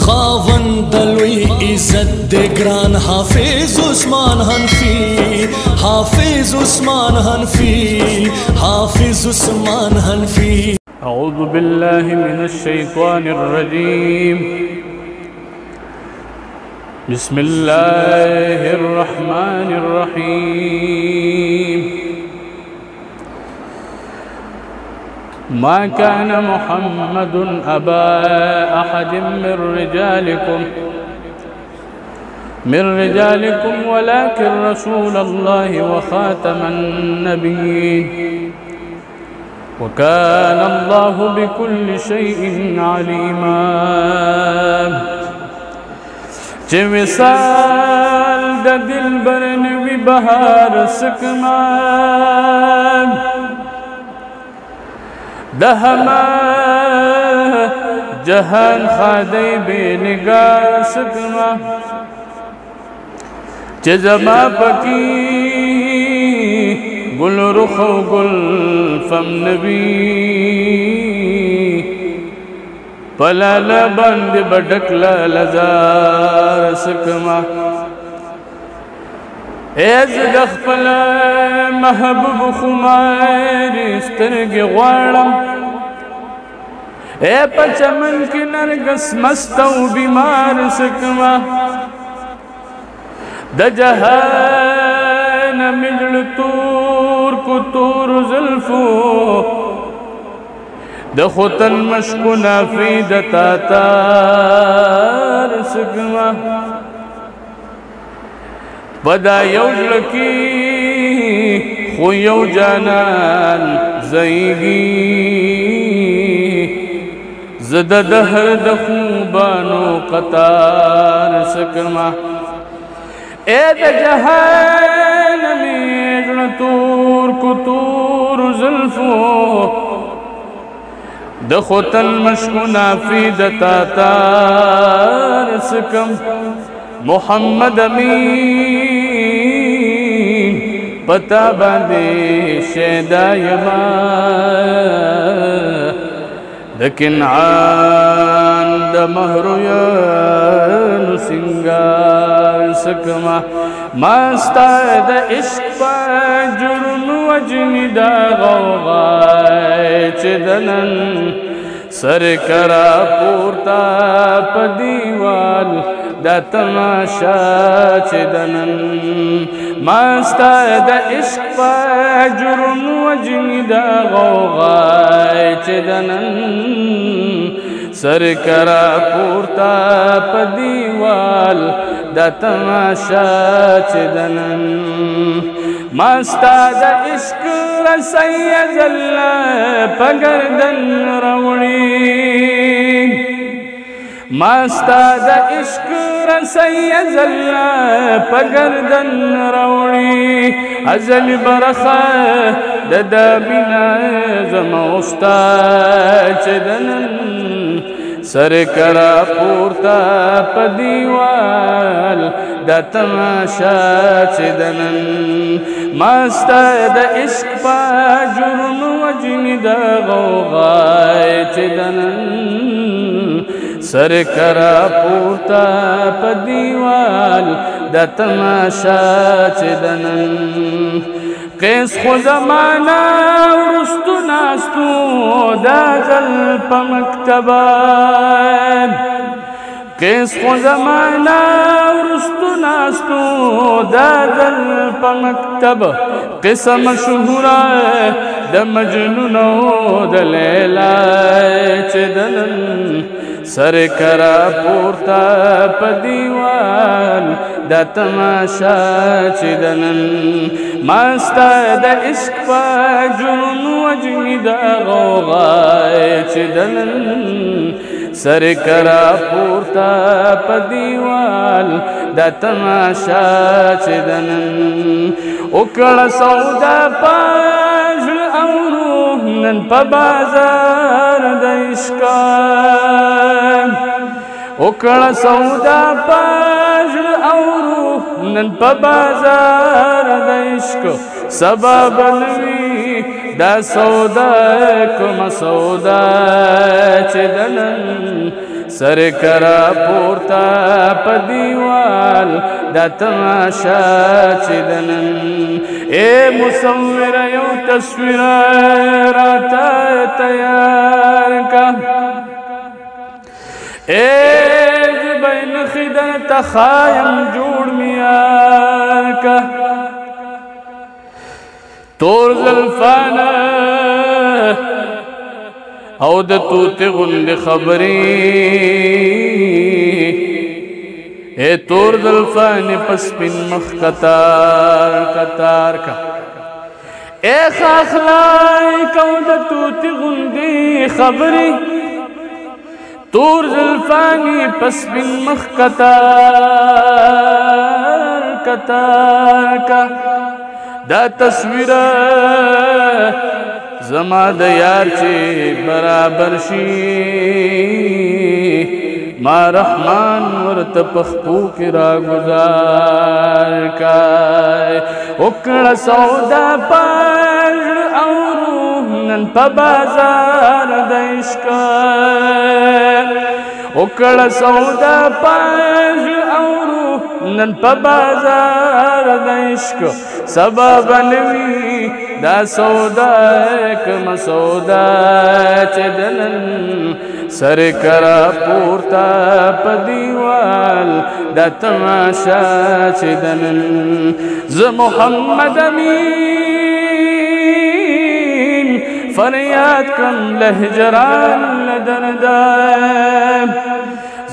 خاوند لوی عزت د ګران حافظ عثمان حنفی، حافظ عثمان حنفی، حافظ عثمان حنفی. اعوذ باللہ من الشیطان الرجیم، بسم اللہ الرحمن الرحیم. ما كان محمد أبا أحد من رجالكم ولكن رسول الله وخاتم النبيين وكان الله بكل شيء عليما. چه وصال د دلبر نوی بهار سکما، دهما جهان خادی بے نگار سکما، چه زما پکی گل رخ و گل فم نبی، پلالا بند بڑکلا لزار سکما. ایز دخپل محبوب خمار سترگ غوارم، اے پچمن کی نرگس مستو بیمار سکما. د جہان مجل تور کو تور زلفو، د خوتن مشکو نافی د تاتار سکما. پدا یو جلکی خو یو جانان زیگی، زد دهر د خوبانو قطار سکما. اے د جہان میجن تور کو تور زلفو، د خوتن مشکو نافی د تاتار سکم. محمد امین پتا باندے شیدا یما، د کنعان د مہر یانو سنگار سکما. ماستا د عشق پا جرم وجنی دا غوغای چدنن، سر کرا پورتا پا دیوال دا تماشا چدنن. ماستا دا عشق پا جرم وجنی دا غوغای چدنن، سر کرا پورتا پا دیوال دا تماشا چدنن. ماستا دا عشق رسی ازل پا گردن روڑی، ماستا دا عشق رسی ازل پا گردن روڑی. ازل برخا دا دابینا زموستا چدنن، سر کرا پورتا پا دیوال دا تماشا چدنن. ماستا دا عشق پا جرم وجنی دا غوغای چدنن، سر کرا پورتا پا دیوال دا تماشا چدنن. قیس خو زمانا ورستو ناستو دا غل پا مکتبان، قیس خو زمانا ورستو ناستو دا غل پا مکتب. قصہ مشہورا دا مجنونو دا لیلا چدنن، سر کرا پورتا پا دیوال دا تماشا چدنن. ماستا دا عشق پا جرم وجنی دا غوغای چدنن، سر کرا پورتا پا دیوال دا تماشا چدنن. اکڑا سودا پا جل او روح نن پا بازار دا عشقان، اکڑا سودا پا جل او روح نن پا بازار دا عشق. سبب نوی دا سودا کم سودا چدنن، सर करा पोरता पदीवाल दा तमाशा चिदनन ए मुसव्विर यो तस्वीर राता तैयार का ए बैन खिदन तखायम जोड़ मियार का तोर ज़ल्फ़ाना औ द तूते गुंद खबरी ए तोर ज़ल्फ़ाने पसपिन मख कतार कतार का ए खाखलाई कौ द तूते गुंदी खबरी तोर ज़ल्फ़ाने पसपिन मख कतार कतार का दा तस्वीर जमा द यार चे बराबर शी मा रहमान वर्त पखपू की रा गुजार का उकड़ सौदा पार और नन बाजार दइश्क उकड़ सौदा पार और नन बाजार दइश्क सबब बनवी दा सौदा एक मसौदा चदनन सर करा पोरता पदीवाल दा तमाशा चदनन ज मोहम्मद अमीन फरियाद कम लहजरान लदरदा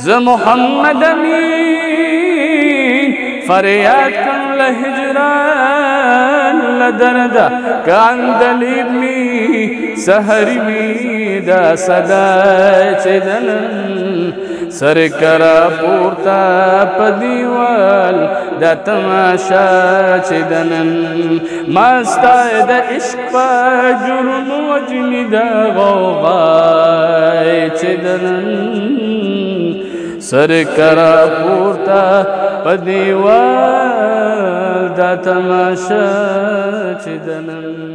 ज मोहम्मद अमीन फरियाद कम लहजरान लदरदा कांदलिब में सहरी में दा सदा चदनन सर करा पोरता पदीवाल दा तमाशा चदनन मस्ताए दा इश्क पा जुर्म वजनी दा गौगाए चदनन सर करा पोरता पदीवाल दा तमाशा चिदनन।